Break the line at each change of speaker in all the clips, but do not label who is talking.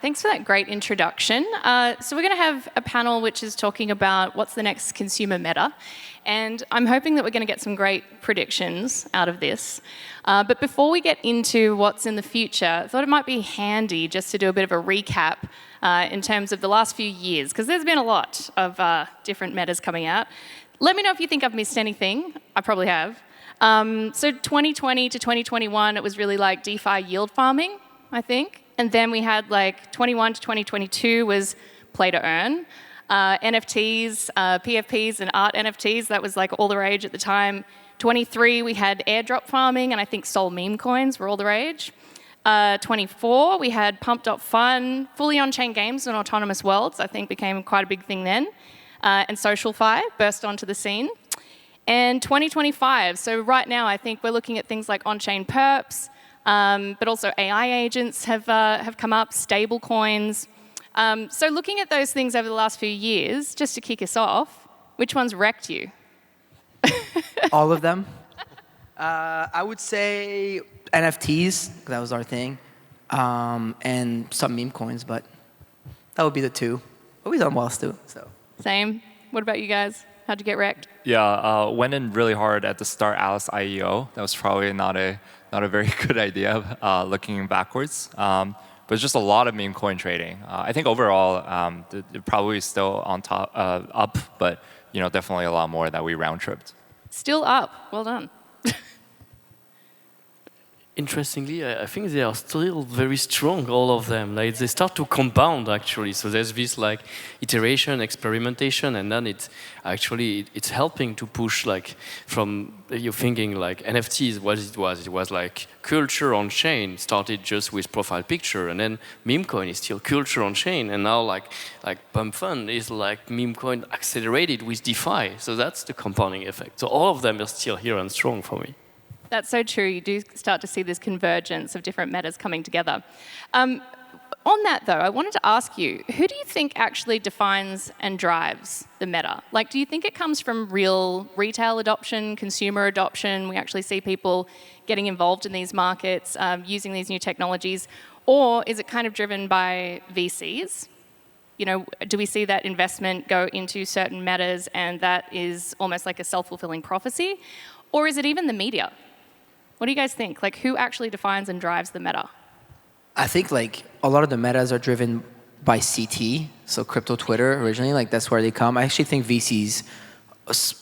Thanks for that great introduction. So we're going to have a panel which is talking about what's the next consumer meta. And I'm hoping that we're going to get some great predictions out of this. But before we get into what's in the future, I thought it might be handy just to do a bit of a recap in terms of the last few years, because there's been a lot of different metas coming out. Let me know if you think I've missed anything. I probably have. So 2020 to 2021, it was really like DeFi yield farming, I think. And then we had like 21 to 2022 was play to earn. NFTs, PFPs, and art NFTs, that was like all the rage at the time. 23, we had airdrop farming, and I think Sol meme coins were all the rage. 24, we had pump.fun, fully on-chain games and autonomous worlds, I think became quite a big thing then. And SocialFi burst onto the scene. And 2025, so right now I think we're looking at things like on-chain perps, but also AI agents have come up, stable coins. So looking at those things over the last few years, just to kick us off, which ones wrecked you?
All of them. I would say NFTs, that was our thing, and some meme coins, but that would be the two. But we've done well still. So.
Same. What about you guys? How'd you get wrecked?
Yeah, went in really hard at the start Alice IEO. That was probably not a very good idea looking backwards. But it's just a lot of meme coin trading. I think overall, it probably still on top, up, but definitely a lot more that we round tripped.
Still up. Well done.
Interestingly, I think they are still very strong, all of them. Like they start to compound actually. So there's this like iteration, experimentation, and then it's helping to push like from you're thinking like NFTs. What it was like culture on chain started just with profile picture, and then meme coin is still culture on chain, and now like pump fund is like meme coin accelerated with DeFi. So that's the compounding effect. So all of them are still here and strong for me.
That's so true. You do start to see this convergence of different metas coming together. On that, though, I wanted to ask you, who do you think actually defines and drives the meta? Like, do you think it comes from real retail adoption, consumer adoption? We actually see people getting involved in these markets, using these new technologies. Or is it kind of driven by VCs? Do we see that investment go into certain metas and that is almost like a self-fulfilling prophecy? Or is it even the media? What do you guys think? Like, who actually defines and drives the meta?
I think like a lot of the metas are driven by CT, so crypto Twitter originally, like that's where they come. I actually think VCs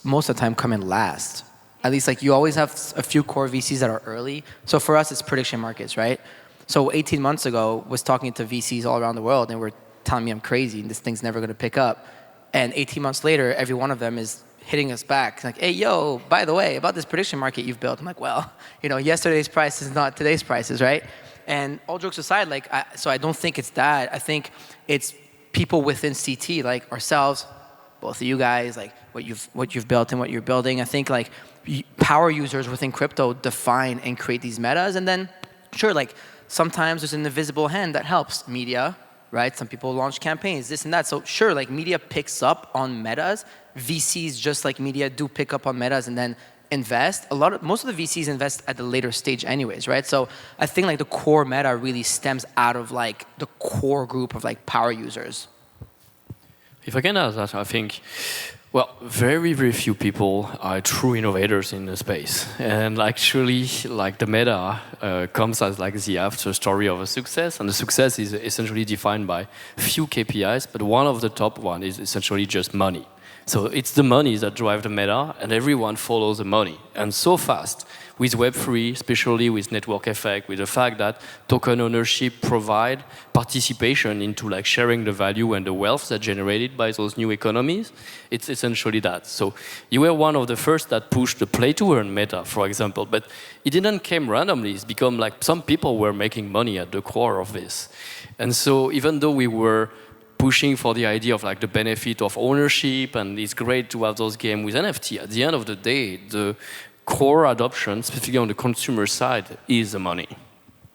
most of the time come in last. At least like you always have a few core VCs that are early. So for us, it's prediction markets, right? So 18 months ago, was talking to VCs all around the world, and were telling me I'm crazy and this thing's never going to pick up. And 18 months later, every one of them is hitting us back, like, hey, yo, by the way, about this prediction market you've built. I'm like, well, yesterday's price is not today's prices, right? And all jokes aside, like, so I don't think it's that. I think it's people within CT, like ourselves, both of you guys, like what you've built and what you're building. I think like power users within crypto define and create these metas. And then, sure, like sometimes there's an invisible hand that helps media, right? Some people launch campaigns, this and that. So sure, like media picks up on metas. VCs, just like media, do pick up on metas and then invest. Most of the VCs invest at the later stage anyways, right? So I think like the core meta really stems out of like the core group of like power users.
If I can add that, I think, well, very, very few people are true innovators in the space. And actually, like the meta comes as like the after story of a success. And the success is essentially defined by few KPIs, but one of the top one is essentially just money. So it's the money that drive the meta, and everyone follows the money. And so fast, with Web3, especially with network effect, with the fact that token ownership provide participation into like sharing the value and the wealth that's generated by those new economies, it's essentially that. So you were one of the first that pushed the play-to-earn meta, for example, but it didn't come randomly. It's become like some people were making money at the core of this. And so even though we were pushing for the idea of like the benefit of ownership, and it's great to have those games with NFT. At the end of the day, the core adoption, specifically on the consumer side, is the money.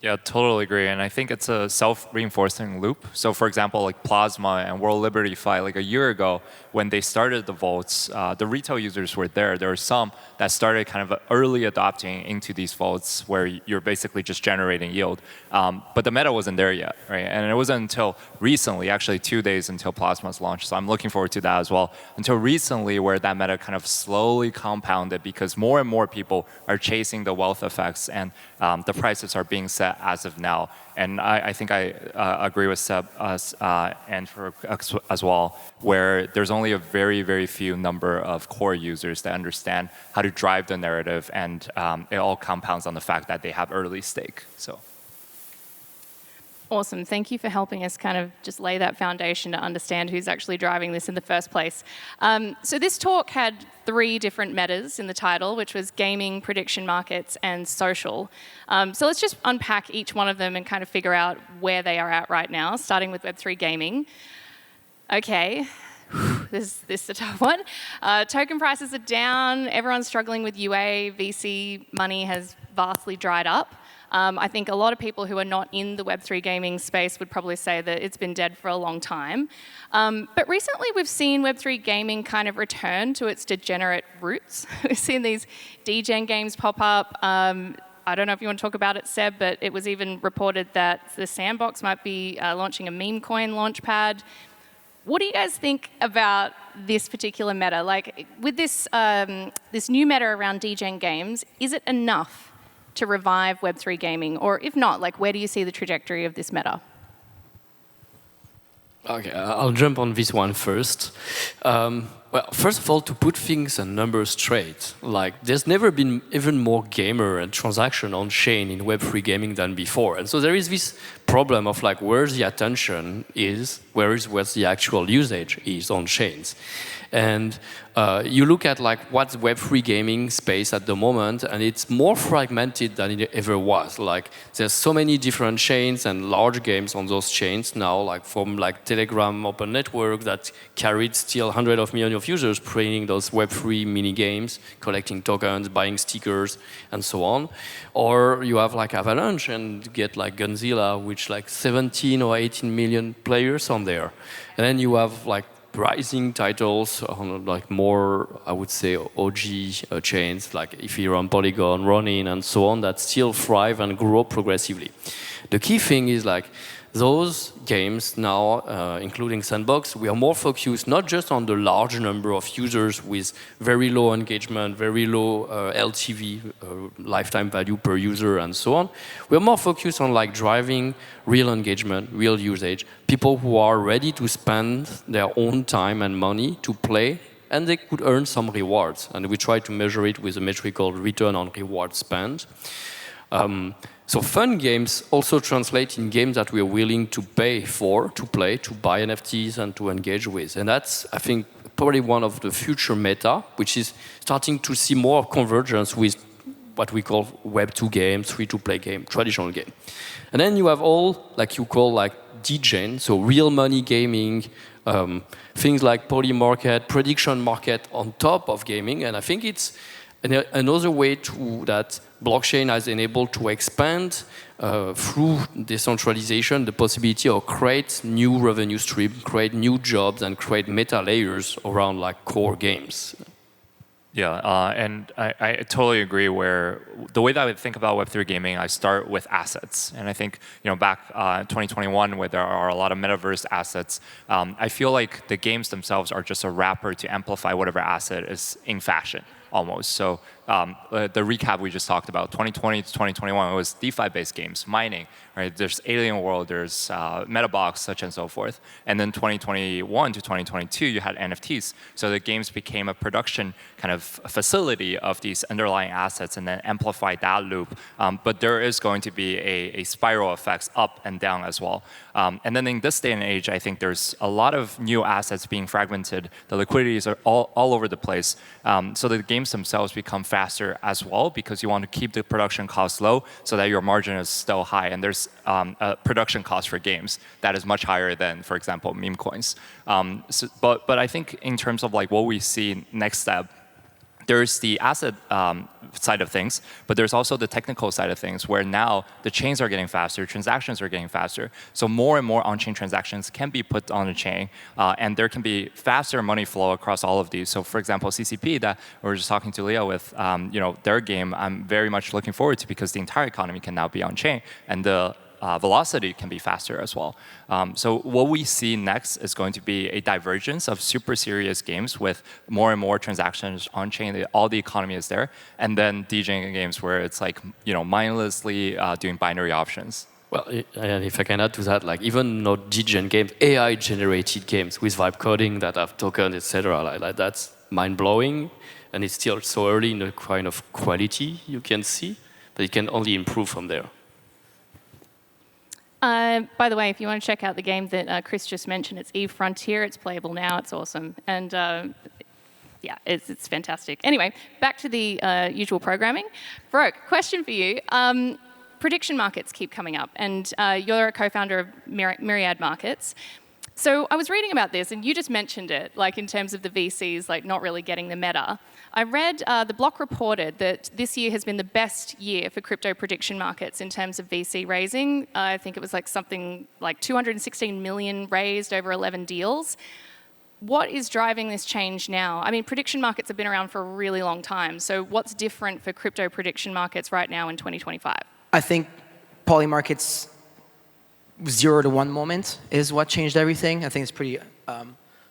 Yeah, totally agree. And I think it's a self-reinforcing loop. So for example, like Plasma and World Liberty Fi, like a year ago, when they started the vaults, the retail users were there. There were some that started kind of early adopting into these vaults where you're basically just generating yield. But the meta wasn't there yet, right? And it wasn't until recently, actually 2 days until Plasma's launch, so I'm looking forward to that as well, until recently where that meta kind of slowly compounded because more and more people are chasing the wealth effects and the prices are being set as of now. And I think I agree with Seb and Farook as well, where there's only a very, very few number of core users that understand how to drive the narrative, and it all compounds on the fact that they have early stake. So.
Awesome. Thank you for helping us kind of just lay that foundation to understand who's actually driving this in the first place. So this talk had 3 different metas in the title, which was gaming, prediction markets, and social. So let's just unpack each one of them and kind of figure out where they are at right now, starting with Web3 gaming. Okay. This is a tough one. Token prices are down. Everyone's struggling with UA. VC money has vastly dried up. I think a lot of people who are not in the Web3 gaming space would probably say that it's been dead for a long time. But recently we've seen Web3 gaming kind of return to its degenerate roots. We've seen these degen games pop up. I don't know if you want to talk about it, Seb, but it was even reported that the Sandbox might be launching a meme coin launchpad. What do you guys think about this particular meta? Like with this, this new meta around degen games, is it enough to revive Web3 gaming? Or if not, like where do you see the trajectory of this meta?
Okay, I'll jump on this one first. Well, first of all, to put things and numbers straight, like there's never been even more gamer and transaction on chain in Web3 gaming than before. And so there is this problem of like where the attention is, where the actual usage is on chains. And you look at like what's Web3 gaming space at the moment, and it's more fragmented than it ever was. Like there's so many different chains and large games on those chains now, like from like Telegram Open Network that carried still hundreds of millions of users playing those Web3 mini games, collecting tokens, buying stickers, and so on. Or you have like Avalanche and get like Gunzilla, which like 17 or 18 million players on there. And then you have like rising titles on like more, I would say, OG chains like Ethereum, Polygon, Ronin, and so on that still thrive and grow progressively. The key thing is like those games now, including Sandbox, we are more focused not just on the large number of users with very low engagement, very low LTV, lifetime value per user, and so on. We are more focused on like driving real engagement, real usage, people who are ready to spend their own time and money to play, and they could earn some rewards. And we try to measure it with a metric called return on reward spend. So fun games also translate in games that we are willing to pay for, to play, to buy NFTs and to engage with. And that's, I think, probably one of the future meta, which is starting to see more convergence with what we call Web2 games, free-to-play game, traditional game. And then you have all, like you call like degen, so real money gaming, things like poly market, prediction market on top of gaming. And I think it's another way to that blockchain has enabled to expand through decentralization the possibility of create new revenue stream, create new jobs, and create meta layers around like core games.
Yeah, and I totally agree where the way that I think about Web3 gaming, I start with assets. And I think, back in 2021, where there are a lot of metaverse assets, I feel like the games themselves are just a wrapper to amplify whatever asset is in fashion, almost. So the recap we just talked about, 2020 to 2021, it was DeFi-based games, mining, right? There's Alien World, there's Metabox, such and so forth. And then 2021 to 2022, you had NFTs. So the games became a production kind of facility of these underlying assets and then amplified that loop. But there is going to be a spiral effects up and down as well. And then in this day and age, I think there's a lot of new assets being fragmented. The liquidities are all over the place. So the games themselves become faster as well because you want to keep the production costs low so that your margin is still high. And there's a production cost for games that is much higher than, for example, meme coins. But I think in terms of like what we see next step, there's the asset side of things, but there's also the technical side of things where now the chains are getting faster, transactions are getting faster. So more and more on-chain transactions can be put on the chain, and there can be faster money flow across all of these. So for example, CCP that we were just talking to Leo with, their game, I'm very much looking forward to because the entire economy can now be on-chain, and the velocity can be faster as well. So what we see next is going to be a divergence of super serious games with more and more transactions on chain. All the economy is there, and then degen games where it's like mindlessly doing binary options.
Well, and if I can add to that, like even not degen games, AI-generated games with vibe coding that have tokens, etc. Like that's mind-blowing, and it's still so early in the kind of quality you can see, but it can only improve from there.
By the way, if you want to check out the game that Chris just mentioned, it's Eve Frontier. It's playable now. It's awesome. And yeah, it's fantastic. Anyway, back to the usual programming. Farook, question for you. Prediction markets keep coming up, and you're a co-founder of Myriad Markets. So I was reading about this, and you just mentioned it, like in terms of the VCs, like not really getting the meta. I read the Block reported that this year has been the best year for crypto prediction markets in terms of VC raising. I think it was like something like 216 million raised over 11 deals. What is driving this change now? I mean, prediction markets have been around for a really long time. So what's different for crypto prediction markets right now in 2025?
I think poly markets 0 to 1 moment is what changed everything. I think it's pretty,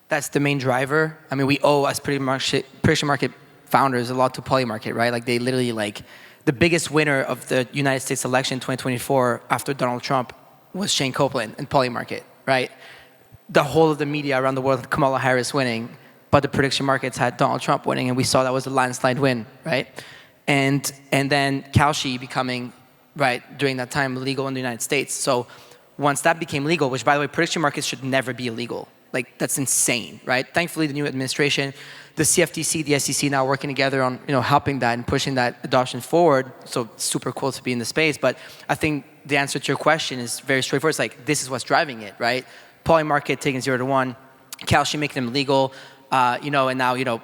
that's the main driver. I mean, we owe as prediction market founders a lot to poly market, right? Like they literally the biggest winner of the United States election in 2024 after Donald Trump was Shane Copeland and poly market, right? The whole of the media around the world had Kamala Harris winning, but the prediction markets had Donald Trump winning, and we saw that was a landslide win, right? And then Kalshi becoming, right, during that time legal in the United States. So once that became legal, which by the way, prediction markets should never be illegal. Like that's insane, right? Thankfully, the new administration, the CFTC, the SEC now working together on helping that and pushing that adoption forward. So it's super cool to be in the space. But I think the answer to your question is very straightforward. It's like this is what's driving it, right? Poly market taking 0 to 1, Kalshi making them legal, and now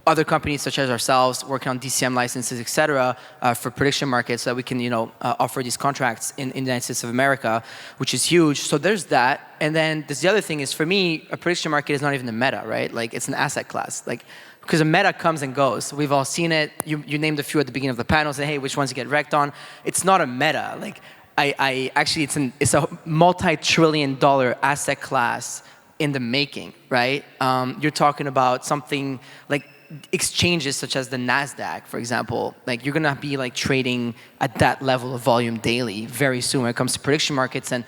other companies such as ourselves working on DCM licenses, et cetera, for prediction markets so that we can, offer these contracts in the United States of America, which is huge. So there's that. And then there's the other thing is, for me, a prediction market is not even a meta, right? Like it's an asset class. Like, because a meta comes and goes. We've all seen it. You named a few at the beginning of the panel, saying, hey, which ones you get wrecked on? It's not a meta. Like, I actually, it's a multi-trillion-dollar asset class in the making, right? You're talking about something like exchanges such as the NASDAQ, for example. Like you're gonna be like trading at that level of volume daily very soon when it comes to prediction markets. And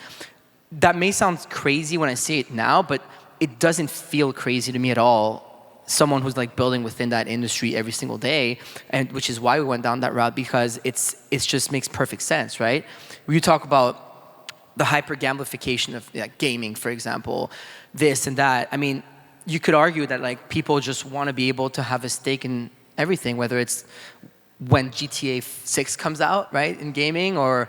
that may sound crazy when I say it now, but it doesn't feel crazy to me at all. Someone who's like building within that industry every single day, and which is why we went down that route, because it just makes perfect sense, right? When you talk about the hyper gamification of gaming, for example, this and that, I mean, you could argue that like people just want to be able to have a stake in everything, whether it's when GTA 6 comes out, right, in gaming, or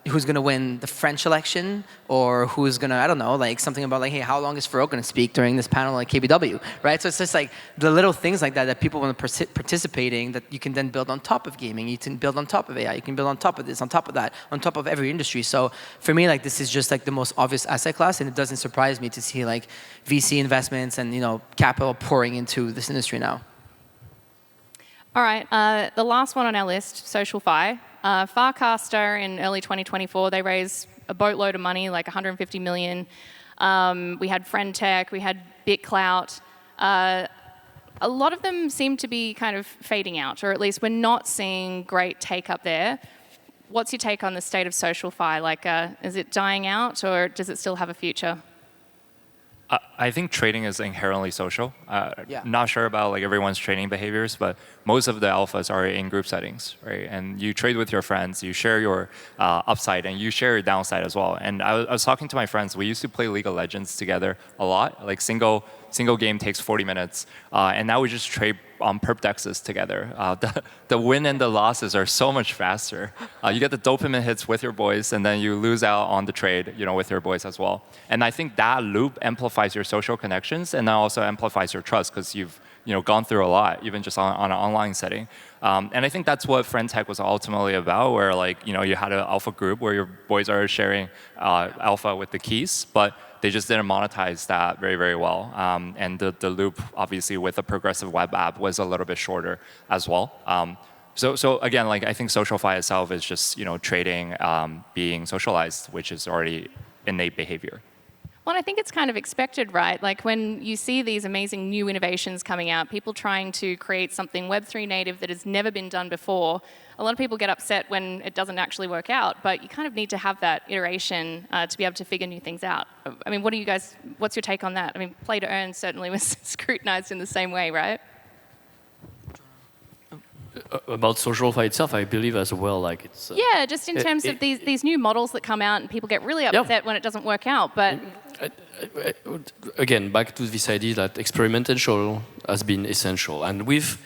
who's going to win the French election, or who's going to, I don't know, like something about like, hey, how long is Farook going to speak during this panel at KBW, right? So it's just like the little things like that people want to participating that you can then build on top of gaming. You can build on top of AI. You can build on top of this, on top of that, on top of every industry. So for me, like this is just like the most obvious asset class, and it doesn't surprise me to see like VC investments and capital pouring into this industry now.
All right, the last one on our list, SocialFi. Farcaster in early 2024, they raised a boatload of money, like 150 million. We had Friendtech, we had BitClout. A lot of them seem to be kind of fading out, or at least we're not seeing great take up there. What's your take on the state of SocialFi? Like, is it dying out, or does it still have a future?
I think trading is inherently social.
Yeah.
Not sure about like everyone's trading behaviors, but most of the alphas are in group settings, right? And you trade with your friends, you share your upside, and you share your downside as well. And I was talking to my friends. We used to play League of Legends together a lot, like single single game takes 40 minutes. And now we just trade on perp dexes together. The win and the losses are so much faster. You get the dopamine hits with your boys, and then you lose out on the trade, with your boys as well. And I think that loop amplifies your social connections, and that also amplifies your trust because you've gone through a lot, even just on an online setting. And I think that's what Friend Tech was ultimately about, where you had an alpha group where your boys are sharing alpha with the keys, but they just didn't monetize that very, very well. And the loop, obviously, with a progressive web app was a little bit shorter as well. So again, I think SocialFi itself is just trading being socialized, which is already innate behavior.
Well, I think it's kind of expected, right? Like when you see these amazing new innovations coming out, people trying to create something Web3 native that has never been done before, a lot of people get upset when it doesn't actually work out, but you kind of need to have that iteration to be able to figure new things out. I mean, what's your take on that? I mean, play to earn certainly was scrutinized in the same way, right?
About SocialFi itself, I believe as well, it's...
yeah, just in terms of these new models that come out and people get really upset when it doesn't work out, but...
Again, back to this idea that experimentation has been essential. And we've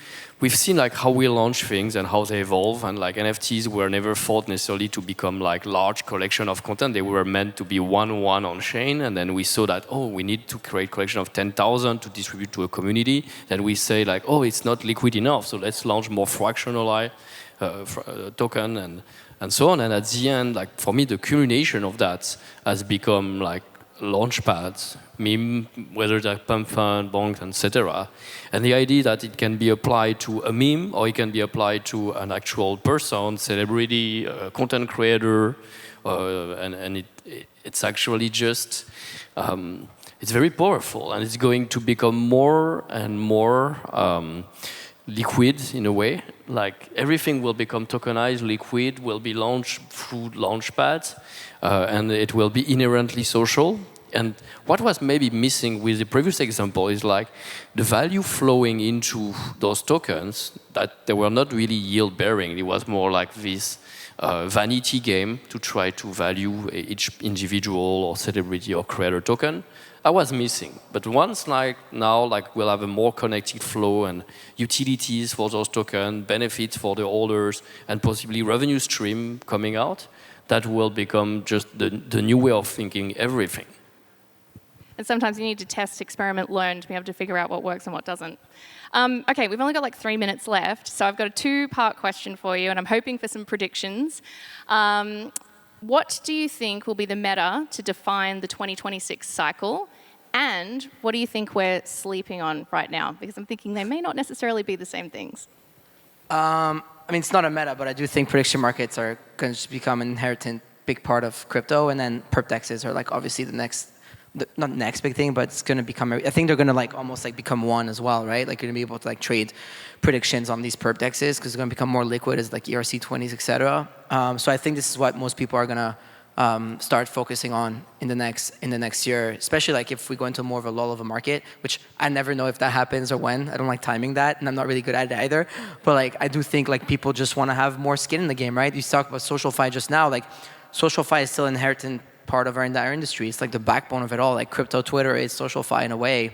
seen how we launch things and how they evolve, and NFTs were never thought necessarily to become large collection of content. They were meant to be one on chain, and then we saw that, we need to create collection of 10,000 to distribute to a community. Then we say it's not liquid enough, so let's launch more fractional token and so on. And at the end, for me, the culmination of that has become Launchpads, meme, whether they're pump fund, bonk, etc. And the idea that it can be applied to a meme or it can be applied to an actual person, celebrity, content creator, and it's actually just, it's very powerful, and it's going to become more and more liquid in a way. Everything will become tokenized, liquid, will be launched through Launchpads, and it will be inherently social. And what was maybe missing with the previous example is the value flowing into those tokens, that they were not really yield bearing. It was more like this vanity game to try to value each individual or celebrity or creator token. I was missing. But once now we'll have a more connected flow and utilities for those tokens, benefits for the holders, and possibly revenue stream coming out, that will become just the new way of thinking everything.
And sometimes you need to test, experiment, learn to be able to figure out what works and what doesn't. Okay, we've only got 3 minutes left, so I've got a 2-part question for you, and I'm hoping for some predictions. What do you think will be the meta to define the 2026 cycle? And what do you think we're sleeping on right now? Because I'm thinking they may not necessarily be the same things.
I mean, it's not a meta, but I do think prediction markets are going to become an inherent big part of crypto, and then perp dexes are obviously the next, not next big thing, but it's going to become, I think they're going to almost become one as well, right? You're going to be able to date predictions on these perp dexes because it's going to become more liquid as ERC20s, etc. So I think this is what most people are going to start focusing on in the next year, especially if we go into more of a lull of a market, which I never know if that happens or when. I don't like timing that, and I'm not really good at it either. But I do think people just want to have more skin in the game, right? You talked about SocialFi just now. SocialFi is still an inherent part of our entire industry. It's the backbone of it all. Crypto, Twitter is SocialFi in a way.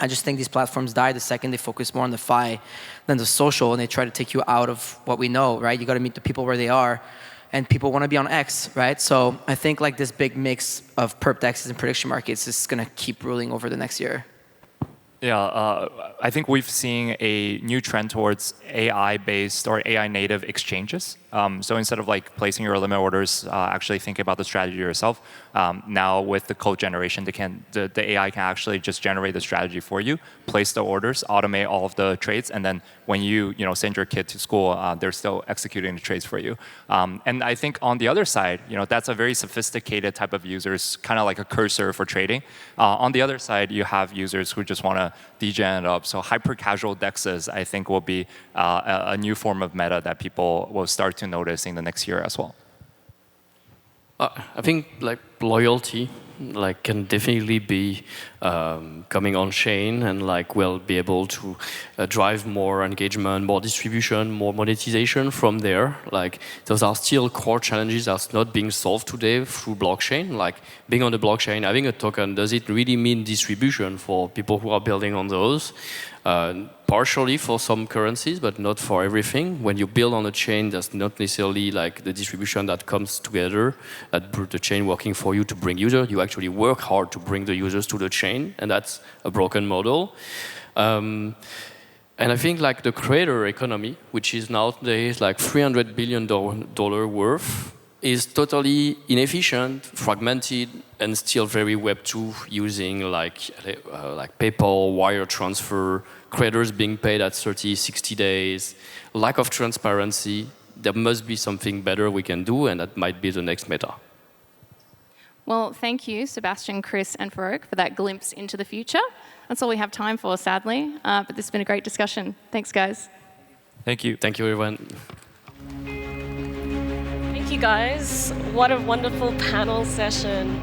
I just think these platforms die the second they focus more on the fi than the social, and they try to take you out of what we know, right? You got to meet the people where they are, and people want to be on X, right? So I think this big mix of perp dexes and prediction markets is going to keep ruling over the next year.
Yeah, I think we've seen a new trend towards AI-based or AI-native exchanges. So instead of placing your limit orders, actually think about the strategy yourself. Now with the code generation, the AI can actually just generate the strategy for you, place the orders, automate all of the trades, and then when you send your kid to school, they're still executing the trades for you. And I think on the other side, that's a very sophisticated type of users, kind of like a cursor for trading. On the other side, you have users who just want to degen it up. So hyper-casual dexes, I think, will be a new form of meta that people will start to notice in the next year as well.
I think loyalty like can definitely be coming on chain and like will be able to drive more engagement, more distribution, more monetization from there. Like those are still core challenges that's not being solved today through blockchain. Like being on the blockchain, having a token, does it really mean distribution for people who are building on those? Partially for some currencies, but not for everything. When you build on a chain, that's not necessarily like the distribution that comes together, that put the chain working for you to bring users. You actually work hard to bring the users to the chain, and that's a broken model. And I think like the creator economy, which is nowadays like $300 billion worth, is totally inefficient, fragmented, and still very Web2, using like PayPal, wire transfer, creators being paid at 30, 60 days, lack of transparency. There must be something better we can do, and that might be the next meta.
Well, thank you, Sébastien, Chris, and Farook, for that glimpse into the future. That's all we have time for, sadly, but this has been a great discussion. Thanks, guys.
Thank you.
Thank you, everyone.
Thank you, guys. What a wonderful panel session.